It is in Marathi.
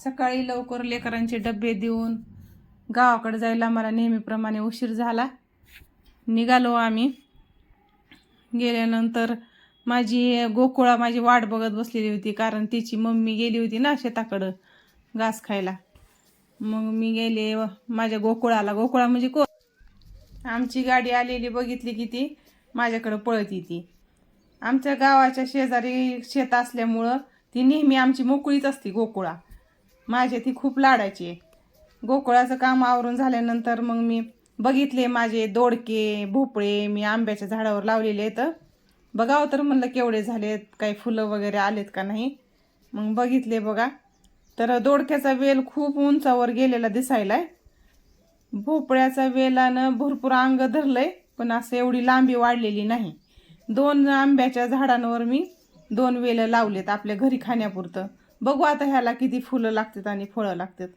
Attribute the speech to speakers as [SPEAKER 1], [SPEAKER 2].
[SPEAKER 1] सकाळी लवकर लेकरांचे डबे देऊन गावाकडे जायला मला नेहमीप्रमाणे उशीर झाला. निघालो आम्ही. गेल्यानंतर माझी गोकुळा माझी वाट बघत बसलेली होती, कारण तिची मम्मी गेली होती ना शेताकडं घास खायला. मग मी गेले माझ्या गोकुळाला. गोकुळा म्हणजे आमची गाडी आलेली बघितली की ती माझ्याकडं पळत येते. आमच्या गावाच्या शेजारी शेत असल्यामुळं ती नेहमी आमची मोकळीच असते गोकुळा. माझ्या ती खूप लाडाची आहे. गोकुळाचं काम आवरून झाल्यानंतर मग मी बघितले माझे दोडके भोपळे मी आंब्याच्या झाडावर लावलेले आहेत. बघावं तर म्हणलं केवढे झालेत, काही फुलं वगैरे आलेत का नाही. मग बघितले बघा, तर दोडक्याचा वेल खूप उंचावर गेलेला दिसायलाय. भोपळ्याचा वेलानं भरपूर अंग धरलंय, पण असं एवढी लांबी वाढलेली नाही. 2 आंब्याच्या झाडांवर मी 2 वेलं लावलेत आपल्या घरी खाण्यापुरतं. बघू आता ह्याला किती फुलं लागतात आणि फळं लागतात.